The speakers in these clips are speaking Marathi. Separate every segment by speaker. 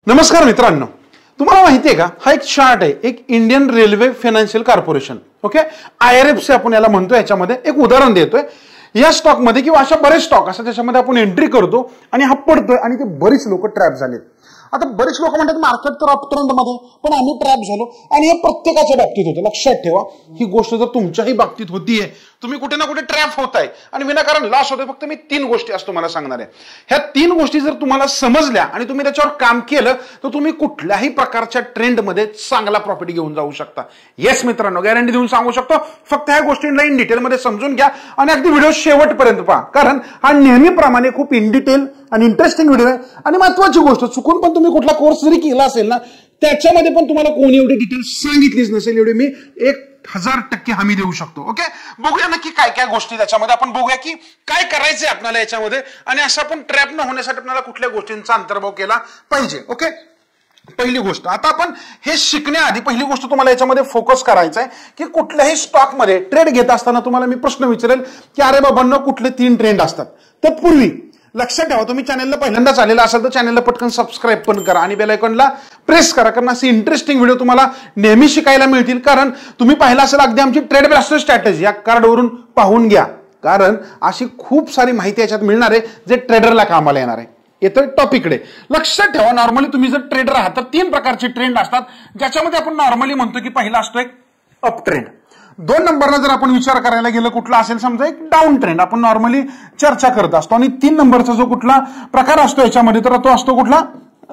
Speaker 1: नमस्कार मित्रांनो, तुम्हाला माहिती आहे का, हा एक चार्ट आहे, एक Indian railway financial corporation. Okay, IRFC आपण याला म्हणतो. याच्यामध्ये एक उदाहरण देतोय. या स्टॉक मध्ये किंवा अशा बरेच स्टॉक असतात त्याच्यामध्ये आपण एंट्री करतो आणि हा पडतोय आणि ते बरेच लोक ट्रॅप झालेत. आता बरेच लोक म्हणतात मार्केट तर अप ट्रेंड मध्ये, पण आम्ही ट्रॅप झालो. आणि हे प्रत्येकाच्या बाबतीत होतं. लक्षात ठेवा, ही गोष्ट जर तुमच्याही बाबतीत होतीये, तुम्ही कुठे ना कुठे ट्रॅप होताय आणि विनाकारण लॉस होतोय. फक्त मी 3 गोष्टी आज तुम्हाला सांगणार आहे. ह्या 3 गोष्टी जर तुम्हाला समजल्या आणि तुम्ही त्याच्यावर काम केलं तर तुम्ही कुठल्याही प्रकारच्या ट्रेंड मध्ये चांगला प्रॉफिट घेऊन जाऊ शकता. येस मित्रांनो, गॅरंटी देऊन सांगू शकतो. फक्त ह्या गोष्टींना इन डिटेल मध्ये समजून घ्या आणि अगदी व्हिडिओ शेवटपर्यंत पहा, कारण हा नेहमीप्रमाणे खूप इन डिटेल आणि इंटरेस्टिंग व्हिडिओ आहे. आणि महत्वाची गोष्ट, चुकून पण तुम्ही कुठला कोर्स जरी केला असेल ना, त्याच्यामध्ये पण तुम्हाला कोणी एवढी डिटेल्स सांगितलीच नसेल एवढी मी 1000% हमी देऊ शकतो. ओके, बघूया नक्की काय काय गोष्टी त्याच्यामध्ये. आपण बघूया की काय करायचंय आपल्याला याच्यामध्ये आणि असं आपण ट्रॅप न होण्यासाठी आपल्याला कुठल्या गोष्टींचा अंतर्भाव केला पाहिजे. ओके, पहिली गोष्ट, आता आपण हे शिकण्याआधी पहिली गोष्ट तुम्हाला याच्यामध्ये फोकस करायचा आहे की कुठल्याही स्टॉक मध्ये ट्रेड घेत असताना तुम्हाला मी प्रश्न विचारेल की अरे बाबांनो, कुठले 3 ट्रेंड असतात. तत्पूर्वी लक्षात ठेवा, तुम्ही चॅनलला पहिल्यांदाच आलेला असाल तर चॅनलला पटकन सबस्क्राईब पण करा आणि बेल आयकॉनला प्रेस करा, कारण असे इंटरेस्टिंग व्हिडिओ तुम्हाला नेहमी शिकायला मिळतील. कारण तुम्ही पाहिलं असेल अगदी आमची ट्रेड ब्लास्टर स्ट्रॅटेजी या कार्डवरून पाहून घ्या, कारण अशी खूप सारी माहिती याच्यात मिळणार आहे जे ट्रेडरला कामाला येणार आहे. येतं टॉपिककडे. लक्षात ठेवा, नॉर्मली तुम्ही जर ट्रेडर आहात तर 3 प्रकारचे ट्रेंड असतात, ज्याच्यामध्ये आपण नॉर्मली म्हणतो की पहिला असतो एक अप ट्रेंड. 2 नंबरला जर आपण विचार करायला गेलं कुठला असेल, समजा एक डाऊन ट्रेंड आपण नॉर्मली चर्चा करत असतो. आणि 3 नंबरचा जो कुठला प्रकार असतो याच्यामध्ये तर तो असतो कुठला,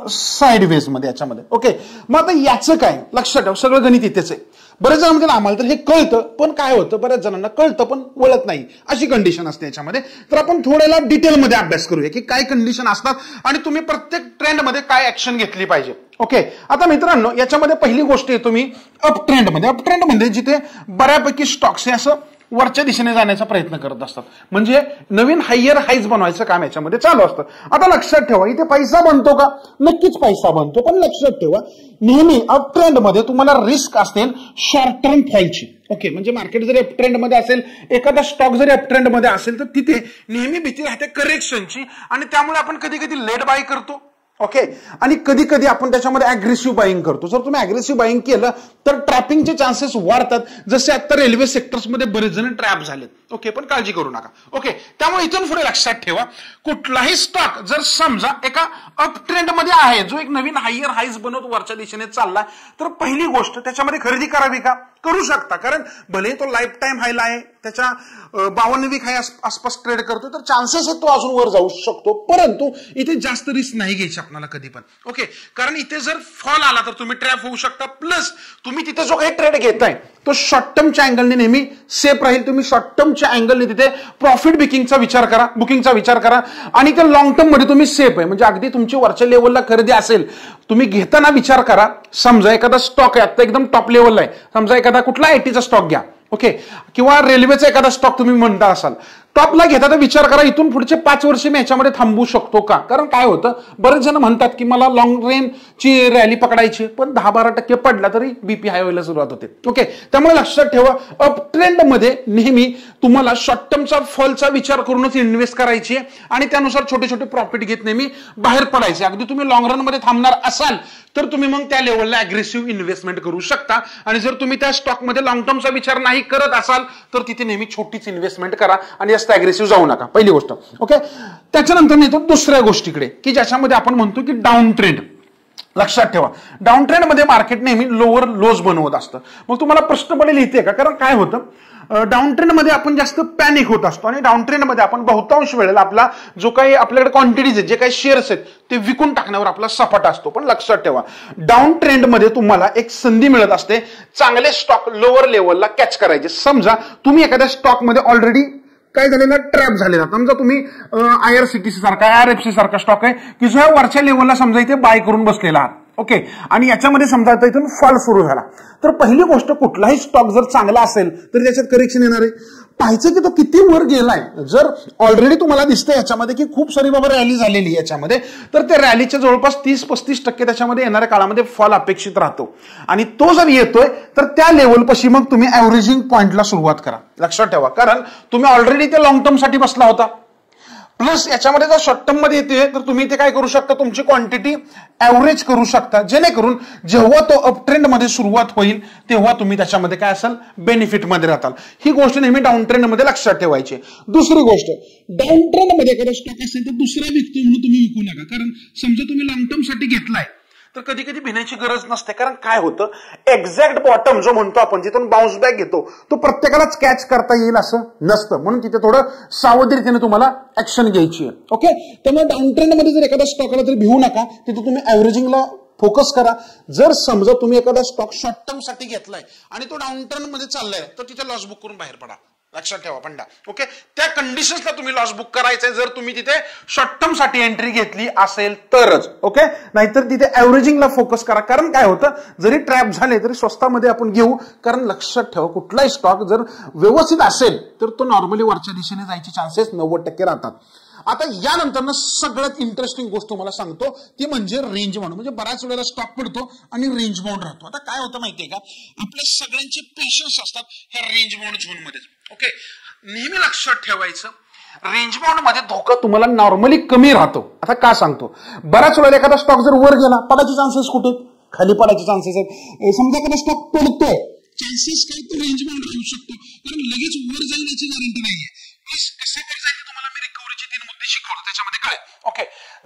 Speaker 1: साइडवेज मध्ये याच्यामध्ये. ओके, मग आता याचं काय, लक्षात ठेवा, सगळं गणित इथेच आहे. बरेच जण म्हणतात आम्हाला तर हे कळतं, पण काय होतं, बऱ्याच जणांना कळतं पण वळत नाही, अशी कंडिशन असते याच्यामध्ये. तर आपण थोड्याला डिटेलमध्ये अभ्यास करूया की काय कंडिशन असतात आणि तुम्ही प्रत्येक ट्रेंडमध्ये काय ऍक्शन घेतली पाहिजे. ओके, आता मित्रांनो, याच्यामध्ये पहिली गोष्ट येतो मी अप ट्रेंडमध्ये. अप ट्रेंडमध्ये जिथे बऱ्यापैकी स्टॉक्स हे असं वरच्या दिशेने जाण्याचा प्रयत्न करत असतात, म्हणजे नवीन हायर हाईज बनवायचं काम याच्यामध्ये चालू असतं. आता लक्षात ठेवा, इथे पैसा बनतो का, नक्कीच पैसा बनतो, पण लक्षात ठेवा नेहमी अप ट्रेंड मध्ये तुम्हाला रिस्क असेल शॉर्ट टर्म फॉलची. ओके, म्हणजे मार्केट जरी अप ट्रेंड मध्ये असेल, एखादा स्टॉक जरी अप ट्रेंड मध्ये असेल तर तिथे नेहमी भीती राहते करेक्शनची आणि त्यामुळे आपण कधी कधी लेट बाय करतो. ओके, आणि कधी कधी आपण त्याच्यामध्ये अग्रेसिव्ह बाईंग करतो. जर तुम्ही अग्रेसिव्ह बाईंग केलं तर ट्रॅपिंगचे चान्सेस वाढतात, जसे आता रेल्वे सेक्टर्समध्ये बरेच जण ट्रॅप झालेत. ओके, पण काळजी करू नका. ओके, त्यामुळे इथून पुढे लक्षात ठेवा, कुठलाही स्टॉक जर समजा एका अप ट्रेंड मध्ये आहे, जो एक नवीन हायर हाईज बनवत वरच्या दिशेने चाललाय, तर पहिली गोष्ट त्याच्यामध्ये खरेदी करावी का, करू शकता. कारण भले तो लाईफ टाइम हायला आहे, त्याच्या 52 वीक हाय आसपास ट्रेड करतो, तर चान्सेस आहे तो अजून वर जाऊ शकतो, परंतु इथे जास्त रिस्क नाही घ्यायची आपल्याला कधी पण. ओके, कारण इथे जर फॉल आला तर तुम्ही ट्रॅप होऊ शकता. प्लस तुम्ही तिथे जो काही ट्रेड घेताय तो शॉर्ट टर्मच्या अँगलने नेहमी सेफ राहील. तुम्ही शॉर्ट टर्मच्या अँगलने तिथे प्रॉफिट बुकिंगचा विचार करा आणि त्या लॉंग टर्म मध्ये तुम्ही सेफ आहे, म्हणजे अगदी तुमची वरच्या लेवलला खरेदी असेल, तुम्ही घेताना विचार करा. समजा एखादा स्टॉक आहे आता एकदम टॉप लेवलला आहे, समजा एखादा कुठला आयटीचा स्टॉक घ्या. ओके, किंवा रेल्वेचा एखादा स्टॉक तुम्ही म्हणता असाल, टॉपला घेता तर विचार करा इथून पुढचे 5 वर्ष मी याच्यामध्ये थांबू शकतो का. कारण काय होतं, बरेच जण म्हणतात की मला लॉंग रेंजची रॅली पकडायची, पण 10-12% पडला तरी बीपी हाय व्हायला सुरुवात होते. ओके, त्यामुळे लक्षात ठेवा, अप ट्रेंड मध्ये नेहमी तुम्हाला शॉर्ट टर्मचा फॉलचा विचार करूनच इन्व्हेस्ट करायची आहे आणि त्यानुसार छोटे छोटे प्रॉफिट घेत नेहमी बाहेर पडायचे. अगदी तुम्ही लॉंग रन मध्ये थांबणार असाल तर तुम्ही मग त्या लेवलला अग्रेसिव्ह इन्व्हेस्टमेंट करू शकता. आणि जर तुम्ही त्या स्टॉकमध्ये लॉंग टर्मचा विचार नाही करत असाल तर तिथे नेहमी छोटीच इन्व्हेस्टमेंट करा आणि जास्त अग्रेसिव्ह जाऊ नका, पहिली गोष्ट. ओके, त्याच्यानंतर येतो दुसऱ्या गोष्टीकडे की ज्याच्यामध्ये आपण म्हणतो की डाऊन ट्रेंड. लक्षात ठेवा, डाऊन ट्रेंड मध्ये मार्केट नेहमी लोअर लोज बनवत असतं. मग तुम्हाला प्रश्न पडेल इथे का, कारण काय होतं, डाऊन ट्रेंड मध्ये आपण जास्त पॅनिक होत असतो आणि डाऊन ट्रेंड मध्ये आपण बहुतांश वेळेला आपला जो काही आपल्याकडे क्वांटिटीज आहेत, जे काही शेअर्स आहेत ते विकून टाकण्यावर आपला सपाटा असतो. पण लक्षात ठेवा, डाऊन ट्रेंड मध्ये तुम्हाला एक संधी मिळत असते चांगले स्टॉक लोअर लेवलला कॅच करायचे. समजा तुम्ही एखाद्या स्टॉक मध्ये ऑलरेडी काय झालेला, ट्रॅप झालेला, समजा तुम्ही IRCTC सारखा IRFC सारखा स्टॉक आहे की जो वरच्या लेवलला समजा इथे बाय करून बसलेला आहात. ओके, आणि याच्यामध्ये समजा इथून फॉल सुरू झाला, तर पहिली गोष्ट, कुठलाही स्टॉक जर चांगला असेल तर त्याच्यात करेक्शन येणार आहे. पाहायचं की तो किती वर गेलाय. जर ऑलरेडी तुम्हाला दिसतंय याच्यामध्ये की खूप सारी बाबा रॅली झालेली याच्यामध्ये, तर त्या रॅलीच्या जवळपास 30-35% त्याच्यामध्ये येणाऱ्या काळामध्ये फॉल अपेक्षित राहतो. आणि तो जर येतोय तर त्या लेवलपाशी मग तुम्ही ऍव्हरेजिंग पॉइंटला सुरुवात करा. लक्षात ठेवा, कारण तुम्ही ऑलरेडी त्या लॉंग टर्म साठी बसला होता. प्लस याच्यामध्ये जर शॉर्ट टर्म मध्ये येते तर तुम्ही इथे काय करू शकता, तुमची क्वांटिटी ऍव्हरेज करू शकता, जेणेकरून जेव्हा तो अप ट्रेंड मध्ये सुरुवात होईल तेव्हा तुम्ही त्याच्यामध्ये काय असाल, बेनिफिट मध्ये राहताल. ही गोष्ट नेहमी डाऊन ट्रेंड मध्ये लक्षात ठेवायची. दुसरी गोष्ट, डाऊन ट्रेंड मध्ये एखादा स्टॉक असेल तर दुसरा विकतो म्हणून तुम्ही विकू नका. कारण समजा तुम्ही लॉंग टर्म साठी घेतलाय तर कधी कधी भिण्याची गरज नसते. कारण काय होतं, एक्झॅक्ट बॉटम जो म्हणतो आपण, जिथून बाउन्स बॅक घेतो, तो प्रत्येकालाच कॅच करता येईल असं नसतं. म्हणून तिथे थोडं सावधगिरीने तुम्हाला ऍक्शन घ्यायची आहे. ओके, त्यामुळे डाऊन ट्रेंड मध्ये जर एखादा स्टॉक आला तरी भिवू नका. तिथे तुम्ही ऍव्हरेजिंगला फोकस करा. जर समजा तुम्ही एखादा स्टॉक शॉर्ट टर्म साठी घेतलाय आणि तो डाऊन ट्रेंड मध्ये चाललाय तर तिथे लॉस बुक करून बाहेर पडा. लक्षात ठेवा पंडा. ओके, त्या कंडिशन्सला तुम्ही लॉस बुक करायचंय जर तुम्ही तिथे शॉर्ट टर्म साठी एंट्री घेतली असेल तरच. ओके, नाहीतर तिथे ऍव्हरेजिंगला फोकस करा. कारण काय होतं, जरी ट्रॅप झाले तरी स्वस्तामध्ये आपण घेऊ. कारण लक्षात ठेवा, कुठलाही स्टॉक जर व्यवस्थित असेल तर तो नॉर्मली वरच्या दिशेने जायचे चान्सेस 90% राहतात. आता यानंतर सगळ्यात इंटरेस्टिंग गोष्ट तुम्हाला सांगतो, ती म्हणजे रेंज बाउंड. म्हणजे बऱ्याच वेळेला स्टॉक पडतो आणि रेंज बाउंड राहतो. आता काय होतं माहितीये का, आपल्या सगळ्यांचे पेशन्स असतात ह्या रेंज बाउंड झोन मध्ये. ओके, नेहमी लक्षात ठेवायचं, रेंज बाउंड मध्ये धोका तुम्हाला नॉर्मली कमी राहतो. आता का सांगतो, बऱ्याच वेळेला एखादा स्टॉक जर वर गेला, पडायचे चान्सेस कुठे, खाली पडायचे चान्सेस आहेत. समजा एखादा स्टॉक पडतोय, चान्सेस काय, तो रेंज बाउंड राहू शकतो. कारण लगेच वर जाण्याची गॅरंटी नाहीये. कसं वर जाईल तुम्हाला मी रिकव्हरीचे 3 मुद्दे शिकवतो, त्याच्यामध्ये कळेल. ओके,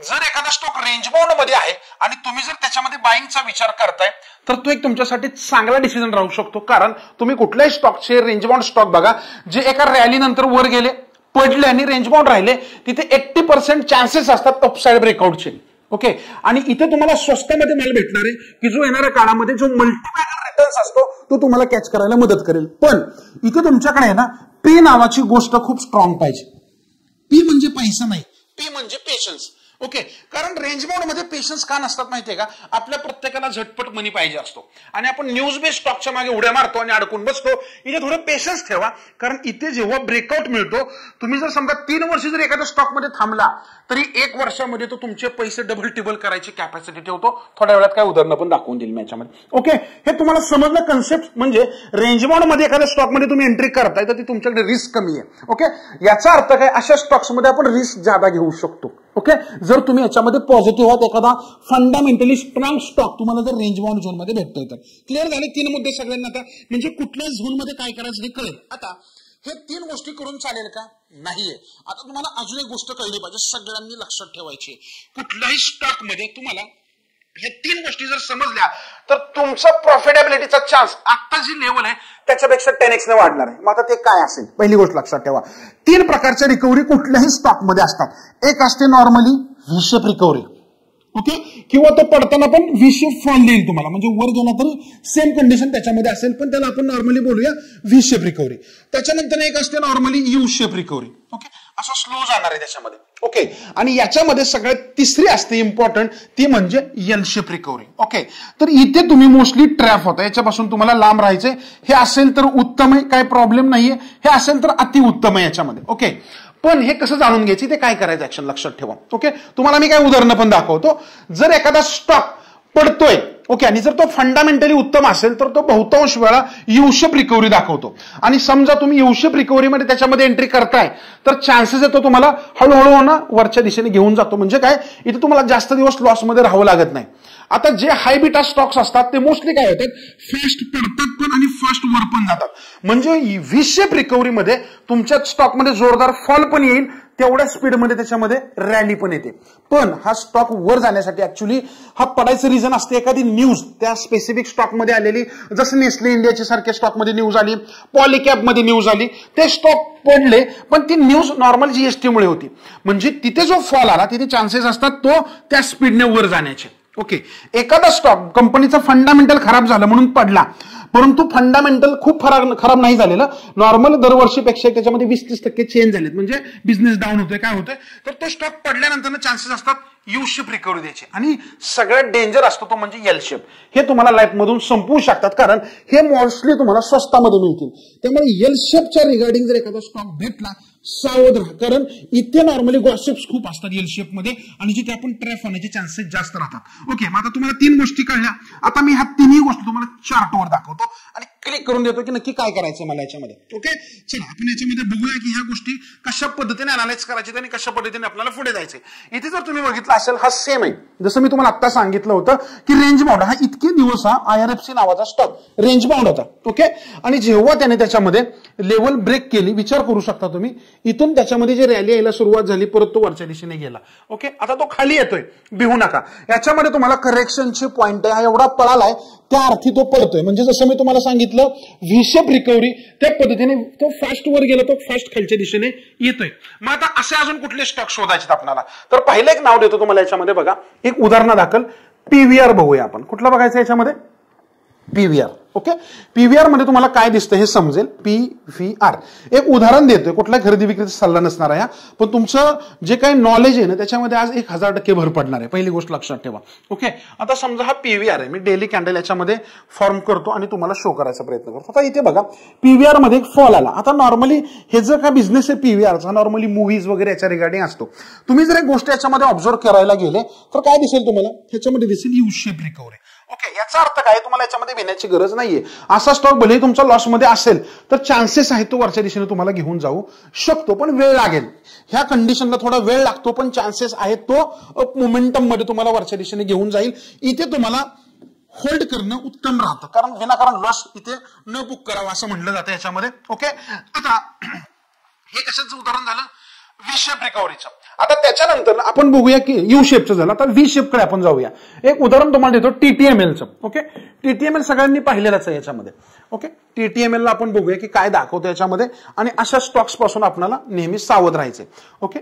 Speaker 1: जर एखादा स्टॉक रेंज बाउंड मध्ये आहे आणि तुम्ही जर त्याच्यामध्ये बाईंगचा विचार करताय तर तो एक तुमच्यासाठी चांगला डिसिजन राहू शकतो. कारण तुम्ही कुठल्याही स्टॉकचे रेंज बाउंड स्टॉक बघा, जे एका रॅली नंतर वर गेले, पडले आणि रेंज बाउंड राहिले, तिथे 80% चान्सेस असतात अपसाइड ब्रेकआउटचे. ओके, आणि इथे तुम्हाला स्वस्तामध्ये माल भेटणार आहे की जो येणाऱ्या काळामध्ये जो मल्टीबॅगर रिटर्न्स असतो तो तुम्हाला कॅच करायला मदत करेल. पण इथे तुमच्याकडे आहे ना, पी नावाची गोष्ट खूप स्ट्रॉंग पाहिजे. पी म्हणजे पैसा नाही, पी म्हणजे पेशन्स. ओके, कारण रेंज बाउंड मध्ये पेशन्स का नसतात माहितीये का, आपल्या प्रत्येकाला झटपट मनी पाहिजे असतो आणि आपण न्यूज बेस्ड स्टॉकच्या मागे उड्या मारतो आणि अडकून बसतो. इथे थोडं पेशन्स ठेवा. कारण इथे जेव्हा ब्रेकआउट मिळतो, तुम्ही जर समजा 3 वर्ष जर एखाद्या स्टॉक मध्ये थांबला तरी 1 वर्षामध्ये तो तुमचे पैसे डबल टिबल करायची कॅपॅसिटी ठेवतो. थोड्या वेळात काय उदाहरणं पण दाखवून देईल मी याच्यामध्ये. ओके, हे तुम्हाला समजलं कन्सेप्ट. म्हणजे रेंज बाउंड मध्ये एखाद्या स्टॉक मध्ये तुम्ही एंट्री करताय तर ती तुमच्याकडे रिस्क कमी आहे. ओके, याचा अर्थ काय, अशा स्टॉक्स मध्ये आपण रिस्क जादा घेऊ शकतो. ओके, जर तुम्ही याच्यामध्ये पॉझिटिव्ह आहात, एखादा फंडामेंटली स्ट्रॉंग स्टॉक तुम्हाला जर रेंज बाउंड झोन मध्ये भेटतोय तर. क्लिअर झाले 3 मुद्दे सगळ्यांना आता, म्हणजे कुठल्या झोन मध्ये काय करायचं हे कळेल. आता हे 3 गोष्टी करून चालेल का, नाहीये. आता तुम्हाला अजून एक गोष्ट कळली पाहिजे, सगळ्यांनी लक्षात ठेवायची. कुठल्याही स्टॉक मध्ये तुम्हाला हे 3 गोष्टी जर समजल्या तर तुमचा प्रॉफिटेबिलिटीचा चान्स आता जी लेवल आहे त्याच्यापेक्षा 10x ने वाढणार आहे. मग आता ते काय असेल, पहिली गोष्ट लक्षात ठेवा, 3 प्रकारच्या रिकव्हरी कुठल्याही स्टॉक मध्ये असतात. एक असते normally V shape recovery. Okay, किंवा तो पडताना पण व्ही शेप फॉल देईल तुम्हाला, म्हणजे वर गेला तर सेम कंडिशन त्याच्यामध्ये असेल, पण त्याला आपण नॉर्मली बोलूया व्ही शेप रिकव्हरी. त्याच्यानंतर एक असते normally U shape recovery. Okay, असं स्लो जाणार आहे त्याच्यामध्ये. ओके, आणि याच्यामध्ये सगळ्यात तिसरी असते इम्पॉर्टंट, ती म्हणजे एल शेप रिकव्हरी. ओके, तर इथे तुम्ही मोस्टली ट्रॅप होता, याच्यापासून तुम्हाला लांब राहायचे. हे असेल तर उत्तम आहे, काय प्रॉब्लेम नाहीये. हे असेल तर अतिउत्तम आहे याच्यामध्ये. ओके, पण हे कसं जाणून घ्यायचं, ते काय करायचं ऍक्शन लक्षात ठेवा. ओके, तुम्हाला मी काय उदाहरणं पण दाखवतो. जर एखादा स्टॉक पडतोय, ओके, आणि जर तो फंडामेंटली उत्तम असेल तर तो बहुतांश वेळा यू शेप रिकव्हरी दाखवतो. आणि समजा तुम्ही यू शेप रिकव्हरीमध्ये त्याच्यामध्ये एंट्री करताय तर चान्सेस येतो तुम्हाला हळूहळू ना वरच्या दिशेने घेऊन जातो. म्हणजे काय, इथे तुम्हाला जास्त दिवस लॉसमध्ये राहावं लागत नाही. आता जे हाय बीटा स्टॉक्स असतात ते मोस्टली काय होतात, फास्ट पडतात पण आणि फास्ट वर पण जातात. म्हणजे व्ही शेप रिकव्हरीमध्ये तुमच्या स्टॉकमध्ये जोरदार फॉल पण येईल, तेवढ्या स्पीडमध्ये त्याच्यामध्ये रॅली पण येते. पण हा स्टॉक वर जाण्यासाठी ऍक्च्युली हा पडायचं रिझन असते एखादी न्यूज त्या स्पेसिफिक स्टॉकमध्ये आलेली. जसं नेस्ले इंडियाच्या सारख्या स्टॉकमध्ये न्यूज आली, पॉलिकॅबमध्ये न्यूज आली, ते स्टॉक पडले पण ती न्यूज नॉर्मल जीएसटी मुळे होती. म्हणजे तिथे जो फॉल आला तिथे चान्सेस असतात तो त्या स्पीडने वर जाण्याचे. ओके, एखादा स्टॉक कंपनीचा फंडामेंटल खराब झालं म्हणून पडला, परंतु फंडामेंटल खूप खराब नाही झालेलं, नॉर्मल दरवर्षीपेक्षा त्याच्यामध्ये 20-30% चेंज झालेत. म्हणजे बिझनेस डाऊन होतोय, काय होतंय तर तो स्टॉक पडल्यानंतर चान्सेस असतात यू शेप रिकव्हरी द्यायचे. आणि सगळ्यात डेंजर असतो तो म्हणजे एल शेप. हे तुम्हाला लाईफ मधून संपवू शकतात, कारण हे मोस्टली तुम्हाला स्वस्तामध्ये मिळतील. त्यामुळे एल शेपच्या रिगार्डिंग जर एखादा स्टॉक भेटला, सावध राहा. कारण इथे नॉर्मली गॉसिप्स खूप असतात एल शेप मध्ये आणि जिथे आपण ट्रॅप होण्याचे चान्सेस जास्त राहतात. ओके, मग आता तुम्हाला 3 गोष्टी कळल्या. आता मी ह्या 3ही गोष्टी तुम्हाला चार्टवर दाखवतो आणि क्लिक करून देतो की नक्की काय करायचं मला याच्यामध्ये. ओके, चला आपण याच्यामध्ये बघूया की ह्या गोष्टी कशा पद्धतीने अनालाइज करायचे आणि कशा पद्धतीने आपल्याला पुढे जायचे. इथे जर तुम्ही बघितलं असेल हा सेम आहे, जसं मी तुम्हाला आता सांगितलं होतं की रेंज बाउंड हा इतके दिवस हा IRFC नावाचा स्टॉक रेंज बाउंड होता. ओके, आणि जेव्हा त्याने त्याच्यामध्ये लेवल ब्रेक केली, विचार करू शकता तुम्ही, इथून त्याच्यामध्ये जे रॅली यायला सुरुवात झाली, परत तो वरच्या दिशेने गेला. ओके, आता तो खाली येतोय, भिवू नका. याच्यामध्ये तुम्हाला करेक्शनचे पॉइंट आहे, हा एवढा पळालाय त्या अर्थी तो पडतोय. म्हणजे जसं मी तुम्हाला सांगितलं व्ही शेप रिकव्हरी, त्या पद्धतीने तो फास्ट वर गेला, तो फास्ट खालच्या दिशेने येतोय. मग आता असे अजून कुठले स्टॉक शोधायचे आपल्याला, तर पहिलं एक नाव देतो तुम्हाला याच्यामध्ये. बघा, एक उदाहरणादाखल PVR बघूया आपण. कुठला बघायचं याच्यामध्ये? PVR. ओके, PVR मध्ये तुम्हाला काय दिसतं हे समजेल. PVR एक उदाहरण देतोय, कुठल्या खरेदी विक्रीचा सल्ला नसणार आहे, पण तुमचं जे काही नॉलेज आहे ना त्याच्यामध्ये आज 1000% भर पडणार आहे. पहिली गोष्ट लक्षात ठेवा. ओके, आता समजा हा PVR आहे, मी डेली कॅन्डल याच्यामध्ये फॉर्म करतो आणि तुम्हाला शो करायचा प्रयत्न करतो. आता इथे बघा, PVR मध्ये एक फॉल आला. आता नॉर्मली हे जर का बिझनेस आहे PVRचा, नॉर्मली मूव्हीज वगैरे याच्या रिगार्डिंग असतो. तुम्ही जर एक गोष्ट याच्यामध्ये ऑब्झर्व करायला गेले तर काय दिसेल तुम्हाला, ह्याच्यामध्ये दिसेल यू शेप रिकव्हरी. ओके, याचा अर्थ काय, तुम्हाला याच्यामध्ये भिण्याची गरज नाहीये. असा स्टॉक भले तुमचा लॉस मध्ये असेल तर चान्सेस आहेत तो वरच्या दिशेने तुम्हाला घेऊन जाऊ शकतो, पण वेळ लागेल. ह्या कंडिशनला थोडा वेळ लागतो, पण चान्सेस आहेत तो अप मोमेंटम मध्ये तुम्हाला वरच्या दिशेने घेऊन जाईल. इथे तुम्हाला होल्ड करणं उत्तम राहतं, कारण विनाकारण लॉस इथे न बुक करावं असं म्हटलं जातं याच्यामध्ये. ओके, आता हे कशाचं उदाहरण झालं, व्ही शेप रिकव्हरीचं. आता त्याच्यानंतर आपण बघूया की यू शेपचं झालं, आता व्ही शेपकडे आपण जाऊया. एक उदाहरण तुम्हाला देतो TTMLचं. ओके, TTML सगळ्यांनी पाहिलेलंच आहे याच्यामध्ये. ओके, TTML ला आपण बघूया की काय दाखवतो याच्यामध्ये, आणि अशा स्टॉक्स पासून आपल्याला नेहमी सावध राहायचे. ओके,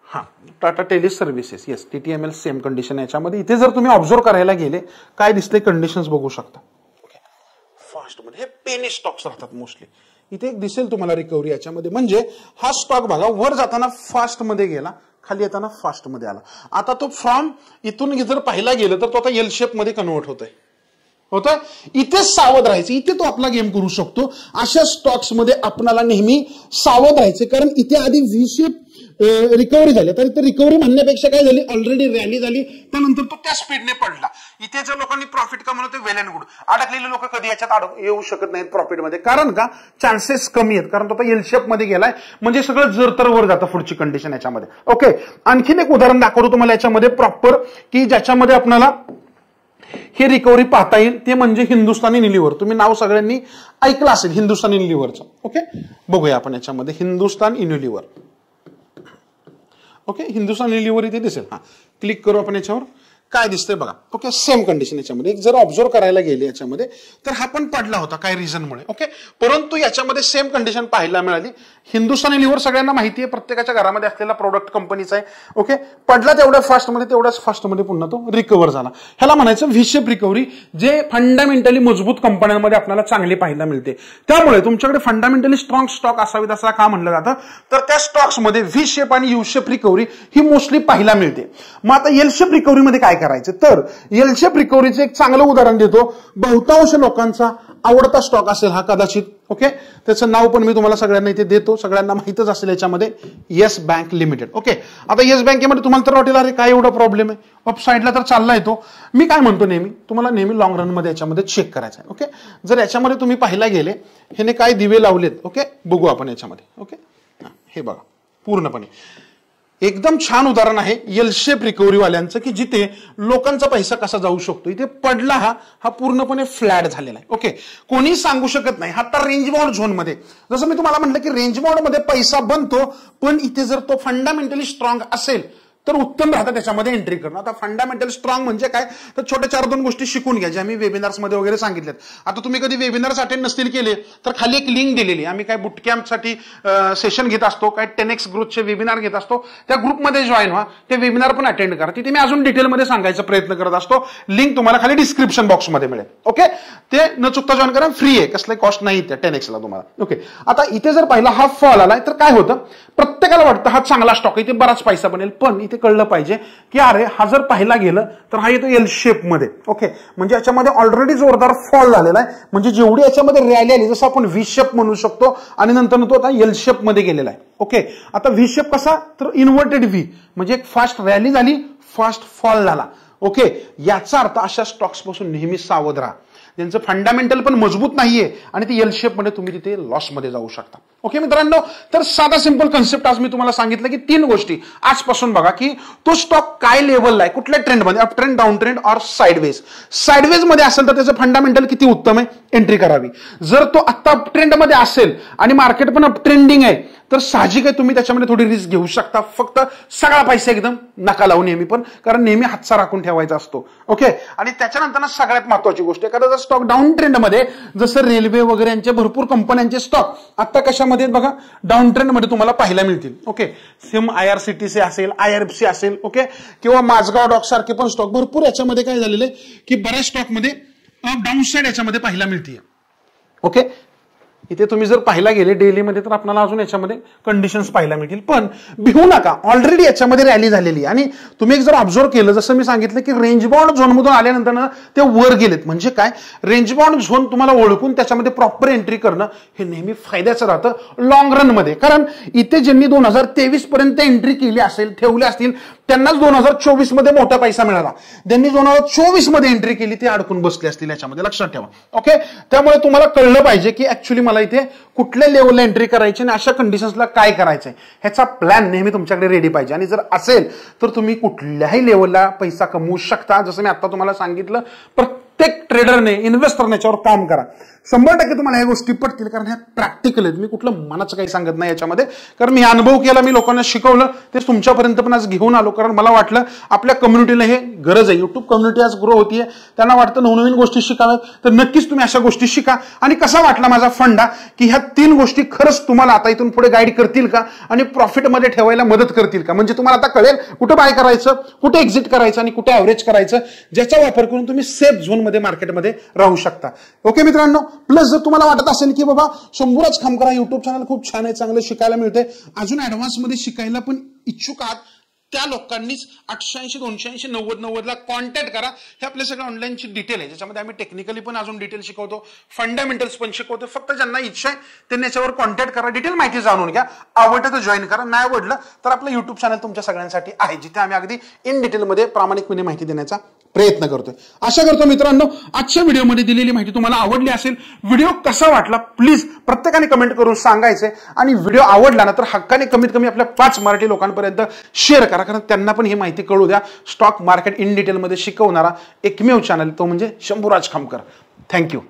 Speaker 1: हा Tata tele services, yes, TTML same condition याच्यामध्ये. इथे जर तुम्ही ऑब्झर्व करायला गेले काय दिसते, कंडिशन्स बघू शकता. ओके, फास्ट मध्ये हे पेनी स्टॉक्स राहतात मोस्टली. इथे एक दिसेल तुम्हाला रिकव्हरी याच्यामध्ये, म्हणजे हा स्टॉक बघा वर जाताना फास्ट मध्ये गेला, खाली येताना फास्ट मध्ये आला. आता तो फ्रॉम इथून जर पाहिला गेलं तर तो आता एल शेप मध्ये कन्वर्ट होतोय. इथेच सावध राहायचं, इथे तो आपला गेम करू शकतो. अशा स्टॉक्स मध्ये आपल्याला नेहमी सावध राहायचे, कारण इथे आधी व्ही शेप रिकव्हरी झाली. तर इथे रिकव्हरी म्हणण्यापेक्षा काय झाली, ऑलरेडी रॅली झाली, त्यानंतर तो त्या स्पीडने पडला. इथे जर लोकांनी प्रॉफिट कमवलं ते वेल अँड गुड. अडकलेले लोक कधी याच्यात येऊ शकत नाहीत प्रॉफिटमध्ये, कारण का चान्सेस कमी आहेत, कारण तो एल शेप मध्ये गेलाय, म्हणजे सगळं जरतर वर जातं पुढची कंडिशन याच्यामध्ये. ओके, आणखीन एक उदाहरण दाखवतो तुम्हाला याच्यामध्ये प्रॉपर, की ज्याच्यामध्ये आपल्याला हे रिकव्हरी पाहता येईल, ते म्हणजे हिंदुस्थानी युनिलिव्हर. तुम्ही नाव सगळ्यांनी ऐकलं असेल हिंदुस्थानी युनिलिव्हरचं. ओके, बघूया आपण याच्यामध्ये Hindustan Unilever. Okay, Hindustan Unilever इथे दिसेल. हा, क्लिक करू आपण याच्यावर, काय दिसतंय बघा. ओके, सेम कंडिशन याच्यामध्ये. जर ऑब्झर्व करायला गेले याच्यामध्ये तर हा पण पडला होता काही रिझनमुळे. ओके, परंतु याच्यामध्ये सेम कंडिशन पाहायला मिळाली. हिंदुस्थान युनिलिव्हर सगळ्यांना माहिती आहे, प्रत्येकाच्या घरामध्ये असलेला प्रोडक्ट कंपनीचा आहे. ओके, पडला तेवढ्या फास्टमध्ये, तेवढ्याच फास्टमध्ये पुन्हा तो रिकव्हर झाला. ह्याला म्हणायचं व्ही शेप रिकव्हरी, जे फंडामेंटली मजबूत कंपन्यांमध्ये आपल्याला चांगली पाहायला मिळते. त्यामुळे तुमच्याकडे फंडामेंटली स्ट्रॉंग स्टॉक असावीत असं का म्हणलं जातं, तर त्या स्टॉक्समध्ये व्ही शेप आणि यू शेप रिकव्हरी ही मोस्टली पाहायला मिळते. मग आता एल शेप रिकव्हरीमध्ये काय करायचं, तर एल शेप रिकव्हरीचं एक चांगलं उदाहरण देतो. बहुतांश लोकांचा आवडता स्टॉक असेल हा कदाचित. ओके, त्याचं नाव पण मी तुम्हाला सगळ्यांना इथे देतो, सगळ्यांना माहितच असेल याच्यामध्ये, येस बँक लिमिटेड. ओके, आता येस बँकेमध्ये तुम्हाला तर वाटेल अरे काय एवढा प्रॉब्लेम आहे, अप साईडला तर चाललाय तो. मी काय म्हणतो, नेहमी तुम्हाला नेहमी लॉंग रन मध्ये याच्यामध्ये चेक करायचं आहे. ओके, जर याच्यामध्ये तुम्ही पाहायला गेले, ह्याने काय दिवे लावलेत. ओके, बघू आपण याच्यामध्ये. ओके, हे बघा पूर्णपणे एकदम छान उदाहरण आहे एल शेप रिकव्हरी वाल्यांचं, की जिथे लोकांचा पैसा कसा जाऊ शकतो. इथे पडला हा पूर्णपणे फ्लॅट झालेला आहे. ओके, कोणी सांगू शकत नाही. हा तर रेंज बाउंड झोन मध्ये, जसं मी तुम्हाला म्हटलं की रेंज बाउंड मध्ये पैसा बनतो, पण इथे जर तो फंडामेंटली स्ट्रॉंग असेल तर उत्तम राहतं त्याच्यामध्ये एंट्री करणं. आता फंडामेंटल स्ट्रॉंग म्हणजे काय, तर छोट्या 4-2 गोष्टी शिकून घ्या, ज्या आम्ही वेबिनार्स मध्ये वगैरे सांगितल्यात. आता तुम्ही कधी वेबिनार्स अटेंड नसतील केले तर खाली एक लिंक दिलेली, आम्ही काय बुटकॅम्पसाठी सेशन घेत असतो, काय 10x ग्रोथचे वेबिनार घेत असतो, त्या ग्रुपमध्ये जॉईन व्हा, ते वेबिनार पण अटेंड करा. तिथे मी अजून डिटेलमध्ये सांगायचा प्रयत्न करत असतो. लिंक तुम्हाला खाली डिस्क्रिप्शन बॉक्समध्ये मिळेल. ओके, ते न चुकता जॉईन करा, फ्री आहे, कसलं कॉस्ट नाही त्या 10x ला तुम्हाला. ओके, आता इथे जर पाहिला हा फॉल आलाय तर काय होतं, प्रत्येकाला वाटतं हा चांगला स्टॉक, इथे बराच पैसा बनेल, पण इथे कळलं पाहिजे की अरे हा जर पाहिला गेलं तर हा येतो एल शेप मध्ये. ओके, म्हणजे याच्यामध्ये ऑलरेडी जोरदार फॉल झालेला आहे, म्हणजे जेवढी याच्यामध्ये रॅली आली, जसं आपण व्ही शेप म्हणू शकतो, आणि नंतर तो आता एल शेप मध्ये गेलेला आहे. ओके, आता व्ही शेप कसा, तर इन्व्हर्टेड व्ही, म्हणजे एक फास्ट रॅली झाली, फास्ट फॉल झाला. ओके, याचा अर्थ अशा स्टॉक्स पासून नेहमी सावध राहा. ज्यांचं फंडामेंटल पण मजबूत नाहीये आणि ते एल शेप मध्ये तुम्ही तिथे लॉस मध्ये जाऊ शकता. ओके मित्रांनो, तर साधा सिंपल कन्सेप्ट आज मी तुम्हाला सांगितलं की 3 गोष्टी आजपासून बघा की तो स्टॉक काय लेवलला आहे, कुठल्या ट्रेंडमध्ये, अप ट्रेंड, डाऊन ट्रेंड और साइडवेज. साइडवेज मध्ये असेल तर त्याचं फंडामेंटल किती उत्तम आहे, एंट्री करावी. जर तो आता अप ट्रेंड मध्ये असेल आणि मार्केट पण अप ट्रेंडिंग आहे तर साहजिक आहे तुम्ही त्याच्यामध्ये थोडी रिस्क घेऊ शकता. फक्त सगळा पैसा एकदम नका लावू नेहमी पण, कारण नेहमी हातचा राखून ठेवायचा असतो. ओके, आणि त्याच्यानंतर सगळ्यात महत्वाची गोष्ट, एखादा जर स्टॉक डाऊन ट्रेंड मध्ये, जसं रेल्वे वगैरे यांचे भरपूर कंपन्यांचे स्टॉक आता कशामध्ये बघा डाऊन ट्रेंड मध्ये तुम्हाला पाहायला मिळतील. ओके, सेम IRCTC असेल, IRFC असेल, ओके, किंवा माझगाव डॉक सारखे पण स्टॉक भरपूर याच्यामध्ये काय झालेले की बऱ्याच स्टॉकमध्ये डाऊन साइड याच्यामध्ये पाहायला मिळते. ओके, इथे तुम्ही जर पाहायला गेले डेलीमध्ये तर आपल्याला अजून याच्यामध्ये कंडिशन्स पाहायला मिळतील. पण भिवू नका, ऑलरेडी याच्यामध्ये रॅली झालेली आहे. आणि तुम्ही एक जर ऑब्झर्व केलं, जसं मी सांगितलं की रेंज बाउंड झोनमधून आल्यानंतर ते वर गेलेत. म्हणजे काय, रेंज बाउंड झोन तुम्हाला ओळखून त्याच्यामध्ये प्रॉपर एंट्री करणं हे नेहमी फायद्याचं राहतं लॉंग रन मध्ये. कारण इथे ज्यांनी 2023 पर्यंत एंट्री केली असेल, ठेवले असतील, त्यांनाच 2024 मध्ये मोठा पैसा मिळाला. ज्यांनी 2024 मध्ये एंट्री केली ते अडकून बसले असतील याच्यामध्ये, लक्षात ठेवा. ओके, त्यामुळे तुम्हाला कळलं पाहिजे की ऍक्च्युली मला इथे कुठल्या लेवलला एंट्री करायची आणि अशा कंडिशन्सला काय करायचंय ह्याचा प्लॅन नेहमी तुमच्याकडे रेडी पाहिजे. आणि जर असेल तर तुम्ही कुठल्याही लेवलला पैसा कमवू शकता. जसं मी आता तुम्हाला सांगितलं, प्रत्येक ट्रेडरने, इन्व्हेस्टरने याच्यावर काम करा. 100% तुम्हाला ह्या गोष्टी पटतील, कारण ह्या प्रॅक्टिकल आहेत. मी कुठलं मनाचं काही सांगत नाही याच्यामध्ये, कारण मी अनुभव केला, मी लोकांना शिकवलं, ते तुमच्यापर्यंत पण आज घेऊन आलो. कारण मला वाटलं आपल्या कम्युनिटीला हे गरज आहे. युट्यूब कम्युनिटी आज ग्रो होतीये, त्यांना वाटतं नवनवीन गोष्टी शिकाव्यात, तर नक्कीच तुम्ही अशा गोष्टी शिका. आणि कसा वाटला माझा फंडा की ह्या 3 गोष्टी खरंच तुम्हाला आता इथून पुढे गाईड करतील का आणि प्रॉफिटमध्ये ठेवायला मदत करतील का. म्हणजे तुम्हाला आता कळेल कुठं बाय करायचं, कुठे एक्झिट करायचं आणि कुठे ॲव्हरेज करायचं, ज्याचा वापर करून तुम्ही सेफ झोनमध्ये मार्केटमध्ये राहू शकता. ओके मित्रांनो, प्लस जर तुम्हाला वाटत असेल की बाबा शंभूराज खामकर युट्यूब चॅनल खूप छान आहे, चांगलं शिकायला मिळतंय, अजून ऍडव्हान्स मध्ये शिकायला पण इच्छुक आहात, त्या लोकांनीच 880 280 90 ला कॉन्टॅक्ट करा. हे आपल्या सगळ्या ऑनलाईनची डिटेल आहे, ज्याच्यामध्ये आम्ही टेक्निकली पण अजून डिटेल शिकवतो, फंडामेंटल्स पण शिकवतो. फक्त ज्यांना इच्छा आहे त्यांनी याच्यावर कॉन्टॅक्ट करा, डिटेल माहिती जाणून घ्या. आवडलं तर जॉईन करा, नाही आवडलं तर आपलं युट्यूब चॅनल तुमच्या सगळ्यांसाठी आहे, जिथे आम्ही अगदी इन डिटेलमध्ये प्रामाणिकपणे माहिती देण्याचा प्रयत्न करतोय. आशा करतो मित्रांनो आजच्या व्हिडिओमध्ये दिलेली माहिती तुम्हाला आवडली असेल. व्हिडिओ कसा वाटला प्लीज प्रत्येकाने कमेंट करून सांगायचे. आणि व्हिडिओ आवडला ना तर हक्काने कमीत कमी आपल्या 5 मराठी लोकांपर्यंत शेअर करा, कारण त्यांना पण ही माहिती कळू द्या. स्टॉक मार्केट इन डिटेलमध्ये शिकवणारा एकमेव चॅनल तो म्हणजे शंभूराज खामकर. थँक्यू.